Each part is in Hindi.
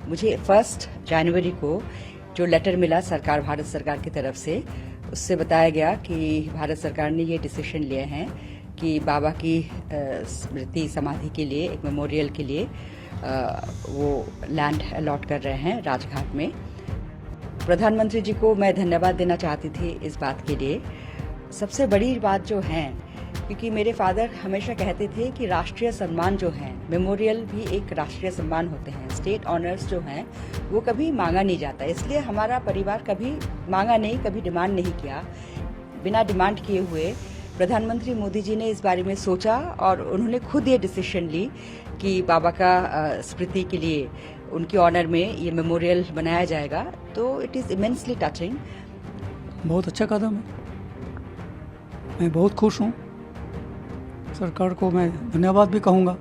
मुझे 1 जनवरी को जो लेटर मिला सरकार भारत सरकार की तरफ से, उससे बताया गया कि भारत सरकार ने ये डिसीजन लिए हैं कि बाबा की स्मृति समाधि के लिए, एक मेमोरियल के लिए वो लैंड अलॉट कर रहे हैं राजघाट में। प्रधानमंत्री जी को मैं धन्यवाद देना चाहती थी इस बात के लिए। सबसे बड़ी बात जो है, क्योंकि मेरे फादर हमेशा कहते थे कि राष्ट्रीय सम्मान जो है, मेमोरियल भी एक राष्ट्रीय सम्मान होते हैं। स्टेट ऑनर्स जो हैं वो कभी मांगा नहीं जाता, इसलिए हमारा परिवार कभी मांगा नहीं, कभी डिमांड नहीं किया। बिना डिमांड किए हुए प्रधानमंत्री मोदी जी ने इस बारे में सोचा और उन्होंने खुद ये डिसीजन ली कि बाबा का स्मृति के लिए, उनकी ऑनर में ये मेमोरियल बनाया जाएगा। तो इट इज़ इमेंसली टचिंग। बहुत अच्छा कदम है, मैं बहुत खुश हूँ। सरकार को मैं धन्यवाद भी कहूँगा।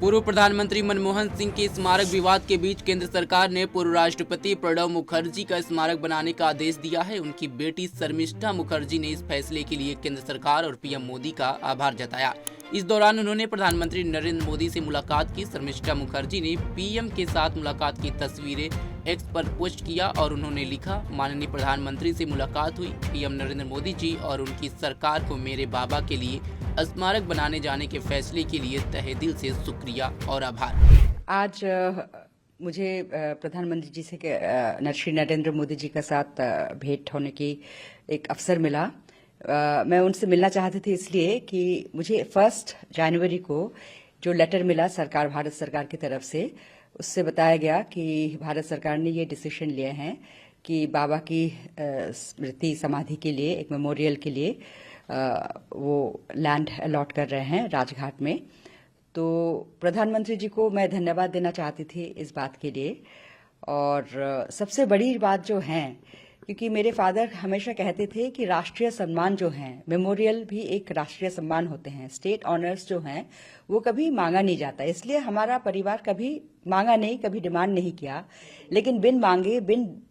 पूर्व प्रधानमंत्री मनमोहन सिंह के स्मारक विवाद के बीच केंद्र सरकार ने पूर्व राष्ट्रपति प्रणब मुखर्जी का स्मारक बनाने का आदेश दिया है। उनकी बेटी शर्मिष्ठा मुखर्जी ने इस फैसले के लिए केंद्र सरकार और पीएम मोदी का आभार जताया। इस दौरान उन्होंने प्रधानमंत्री नरेंद्र मोदी से मुलाकात की। शर्मिष्ठा मुखर्जी ने पीएम के साथ मुलाकात की तस्वीरें एक्स पर पोस्ट किया और उन्होंने लिखा, माननीय प्रधानमंत्री से मुलाकात हुई। पीएम नरेंद्र मोदी जी और उनकी सरकार को मेरे बाबा के लिए स्मारक बनाने जाने के फैसले के लिए तहे दिल से शुक्रिया और आभार। आज मुझे प्रधानमंत्री जी से श्री नरेंद्र मोदी जी के साथ भेंट होने की एक अवसर मिला। मैं उनसे मिलना चाहती थी इसलिए कि मुझे 1 जनवरी को जो लेटर मिला सरकार भारत सरकार की तरफ से, उससे बताया गया कि भारत सरकार ने ये डिसीजन लिए हैं कि बाबा की स्मृति समाधि के लिए, एक मेमोरियल के लिए वो लैंड अलॉट कर रहे हैं राजघाट में। तो प्रधानमंत्री जी को मैं धन्यवाद देना चाहती थी इस बात के लिए। और सबसे बड़ी बात जो है, क्योंकि मेरे फादर हमेशा कहते थे कि राष्ट्रीय सम्मान जो है, मेमोरियल भी एक राष्ट्रीय सम्मान होते हैं। स्टेट ऑनर्स जो हैं वो कभी मांगा नहीं जाता, इसलिए हमारा परिवार कभी मांगा नहीं, कभी डिमांड नहीं किया। लेकिन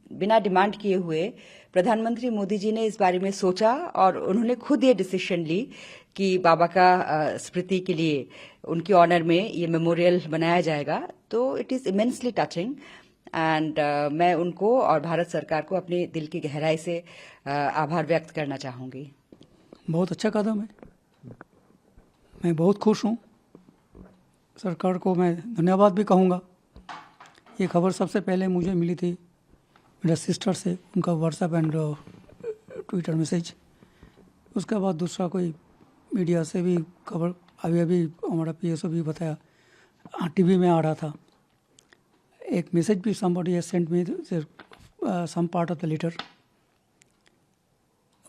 बिना डिमांड किए हुए प्रधानमंत्री मोदी जी ने इस बारे में सोचा और उन्होंने खुद ये डिसीजन ली कि बाबा का स्मृति के लिए, उनकी ऑनर में ये मेमोरियल बनाया जाएगा। तो it is immensely touching and मैं उनको और भारत सरकार को अपने दिल की गहराई से आभार व्यक्त करना चाहूँगी। बहुत अच्छा कदम है, मैं बहुत खुश हूँ। सरकार को मैं धन्यवाद भी कहूँगा। ये खबर सबसे पहले मुझे मिली थी मेरा सिस्टर से, उनका व्हाट्सएप एंड ट्विटर मैसेज। उसके बाद दूसरा कोई मीडिया से भी खबर, अभी हमारा पीएसओ भी बताया, टीवी में आ रहा था। एक मैसेज भी somebody has sent me some part of the letter,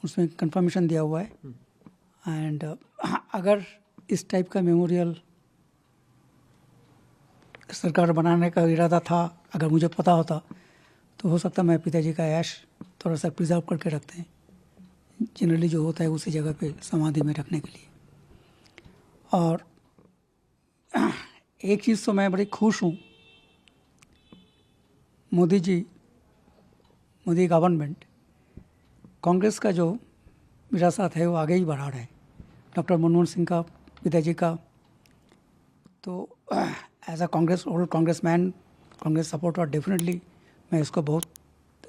उसमें कंफर्मेशन दिया हुआ है। एंड अगर इस टाइप का मेमोरियल सरकार बनाने का इरादा था, अगर मुझे पता होता तो हो सकता मैं पिताजी का ऐश थोड़ा सा प्रिजर्व करके रखते हैं। जनरली जो होता है उसी जगह पे समाधि में रखने के लिए। और एक चीज़ तो मैं बड़ी खुश हूँ, मोदी जी, मोदी गवर्नमेंट कांग्रेस का जो विरासत है वो आगे ही बढ़ा रहा है। डॉक्टर मनमोहन सिंह का, पिताजी का। तो as a old Congressman, Congress supporter, definitely मैं इसको बहुत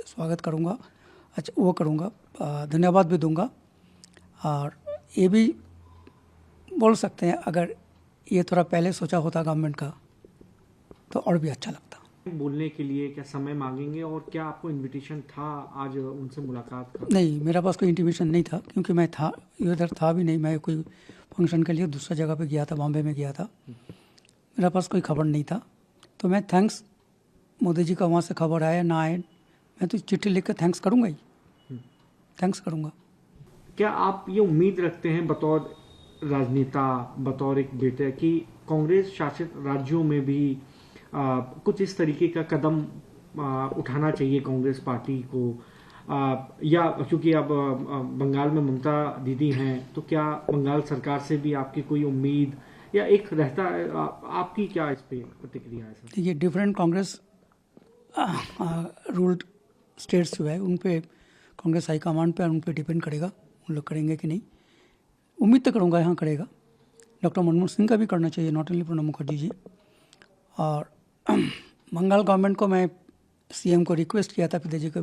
स्वागत करूँगा, अच्छा वो करूँगा, धन्यवाद भी दूंगा। और ये भी बोल सकते हैं, अगर ये थोड़ा पहले सोचा होता गवर्नमेंट का तो और भी अच्छा लगता। बोलने के लिए क्या समय मांगेंगे और क्या आपको इनविटेशन था आज उनसे मुलाकात का? नहीं, मेरा पास कोई इंटीमेशन नहीं था, क्योंकि मैं था इधर था भी नहीं। मैं कोई फंक्शन के लिए दूसरा जगह पे गया था, बॉम्बे में गया था। मेरा पास कोई खबर नहीं था। तो मैं थैंक्स, मोदी जी का वहाँ से खबर आया ना आए, मैं तो चिट्ठी लिख कर थैंक्स करूँगा ही, थैंक्स करूँगा। क्या आप ये उम्मीद रखते हैं बतौर राजनेता, बतौर एक बेटे, कि कांग्रेस शासित राज्यों में भी कुछ इस तरीके का कदम उठाना चाहिए कांग्रेस पार्टी को, या क्योंकि अब बंगाल में ममता दीदी हैं, तो क्या बंगाल सरकार से भी आपकी कोई उम्मीद या एक रहता है? आपकी क्या इस पे प्रतिक्रिया है सर? ये डिफरेंट कांग्रेस रूल्ड स्टेट्स जो है उन पे, कांग्रेस हाईकमांड पे, उन पे डिपेंड करेगा उन लोग करेंगे कि नहीं। उम्मीद तो करूँगा यहाँ करेगा। डॉक्टर मनमोहन सिंह का भी करना चाहिए, नॉट ओनली प्रणब मुखर्जी जी। और बंगाल गवर्नमेंट को मैं सीएम को रिक्वेस्ट किया था पिताजी के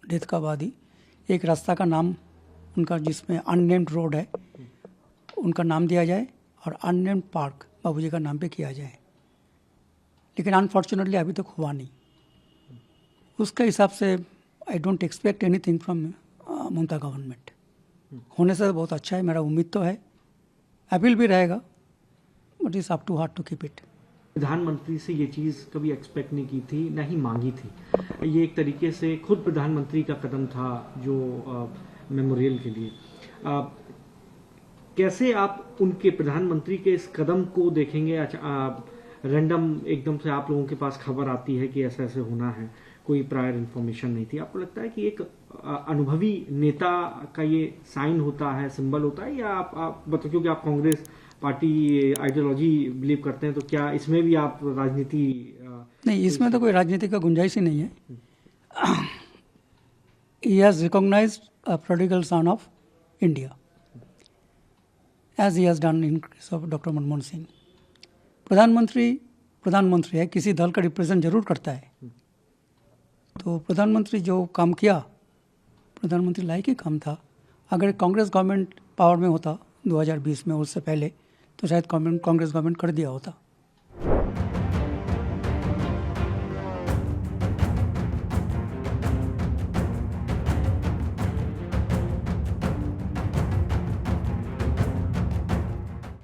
डेथ का बाद ही एक रास्ता का नाम उनका जिसमें अननेम्ड रोड है उनका नाम दिया जाए और अननेम्ड पार्क बाबूजी का नाम पे किया जाए, लेकिन अनफॉर्चुनेटली अभी तक हुआ नहीं। उसके हिसाब से I don't expect anything from Mamata government. होने से बहुत अच्छा है, मेरा उम्मीद तो है, अपील भी रहेगा, but it's up to heart to keep it. प्रधानमंत्री से ये चीज़ कभी एक्सपेक्ट नहीं की थी, ना ही मांगी थी। ये एक तरीके से खुद प्रधानमंत्री का कदम था जो मेमोरियल के लिए। कैसे आप उनके प्रधानमंत्री के इस कदम को देखेंगे? रैंडम एकदम से आप लोगों के पास खबर आती है कि ऐसा ऐसे होना है, कोई प्रायर इन्फॉर्मेशन नहीं थी। आपको लगता है कि एक अनुभवी नेता का ये साइन होता है, सिंबल होता है, या आप बताओ, क्योंकि आप कांग्रेस पार्टी आइडियोलॉजी बिलीव करते हैं, तो क्या इसमें भी आप राजनीति? नहीं, इसमें तो कोई राजनीति का गुंजाइश ही नहीं है। He has recognised a prodigal son of India as he has done in case of doctor Manmohan Singh. प्रधानमंत्री है, किसी दल का रिप्रेजेंट जरूर करता है, तो प्रधानमंत्री जो काम किया प्रधानमंत्री लायक ही काम था। अगर कांग्रेस गवर्नमेंट पावर में होता 2020 में, उससे पहले, तो शायद कांग्रेस गवर्नमेंट कर दिया होता।